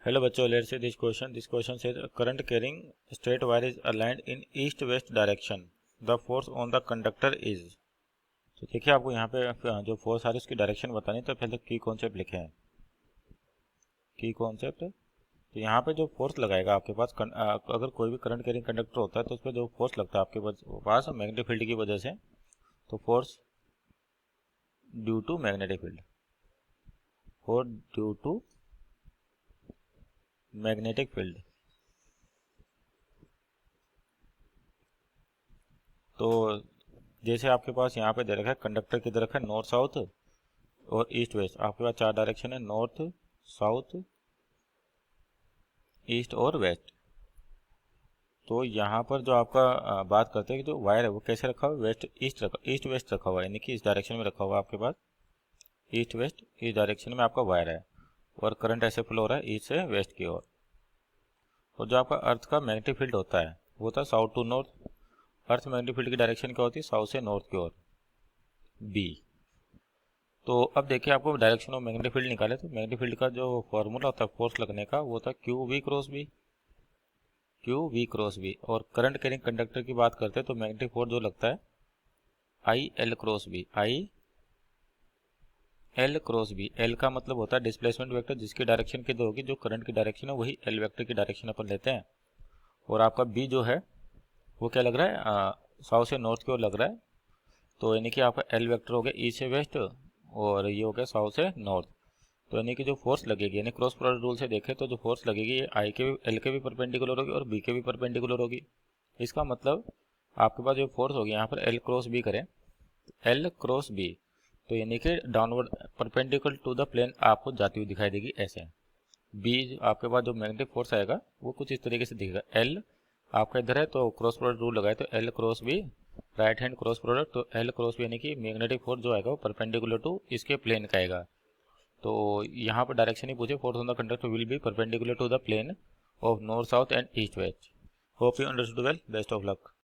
Hello बच्चों, let's see this question. This question says a current carrying straight wire is aligned in east-west direction. The force on the conductor is. तो देखिए आपको यहाँ पे जो force आ रही है उसकी डायरेक्शन बतानी, तो पहले की कॉन्सेप्ट लिखे हैं। की कॉन्सेप्ट, तो यहाँ पे जो फोर्स लगाएगा आपके पास अगर कोई भी करंट कैरिंग कंडक्टर होता है तो उस पर जो फोर्स लगता है आपके पास मैग्नेटिक फील्ड की वजह से, तो force due to magnetic field, force due to magnetic field. तो जैसे आपके पास यहाँ पे दे रखा है कंडक्टर की दे रखा है नॉर्थ साउथ और ईस्ट वेस्ट। आपके पास चार डायरेक्शन है, नॉर्थ साउथ ईस्ट और वेस्ट। तो यहाँ पर जो आपका बात करते हैं कि जो वायर है वो कैसे रखा हुआ है, ईस्ट वेस्ट रखा हुआ है, यानी कि इस डायरेक्शन में रखा हुआ है आपके पास। ईस्ट वेस्ट इस डायरेक्शन में आपका वायर है और करंट ऐसे फ्लो हो रहा है ईस्ट से वेस्ट की ओर। और जो आपका अर्थ का मैग्नेटिक फील्ड होता है वो होता है south to north. Earth magnetic field की डायरेक्शन क्या होती है, साउथ से नॉर्थ की ओर, बी। तो अब देखिए आपको डायरेक्शन ऑफ मैग्नेटिक फील्ड निकाले, तो मैग्नेटिक फील्ड का जो फॉर्मूला होता है फोर्स लगने का वो होता है q v cross b, q v cross b. और करंट कैरिंग कंडक्टर की बात करते हैं तो मैग्नेटिक फोर्स जो लगता है I l cross b, I l cross b. L का मतलब होता है डिस्प्लेसमेंट वेक्टर, जिसकी डायरेक्शन की होगी जो करंट की डायरेक्शन है वही एल वेक्टर की डायरेक्शन अपन लेते हैं। और आपका बी जो है वो क्या लग रहा है, साउथ से नॉर्थ की ओर लग रहा है। तो यानी कि आपका एल वेक्टर हो गया ईस्ट से वेस्ट और ये हो गया साउथ से नॉर्थ। तो यानी कि जो फोर्स लगेगी, यानी क्रॉस प्रोडक्ट रूल से देखें तो जो फोर्स लगेगी ये आई के भी एल के भी परपेंडिकुलर होगी और बी के भी परपेंडिकुलर होगी। इसका मतलब आपके पास जो फोर्स होगी यहाँ पर एल क्रॉस बी करें, एल क्रॉस बी, तो यानी कि downward perpendicular to the plane आपको जाती हुई दिखाई देगी ऐसे। बी आपके पास जो मैग्नेटिक फोर्स आएगा वो कुछ इस तरीके से दिखेगा। एल आपका इधर है तो क्रॉस प्रोडक्ट रूल लगाए तो l cross b, right hand cross product, तो एल क्रॉस बी यानी कि मैग्नेटिक फोर्स जो आएगा वो परपेंडिकुलर टू इसके प्लेन का आएगा। तो यहाँ पर डायरेक्शन ही पूछे, force on the conductor will be perpendicular to the plane of north south and east west. Hope you understood well, best of luck.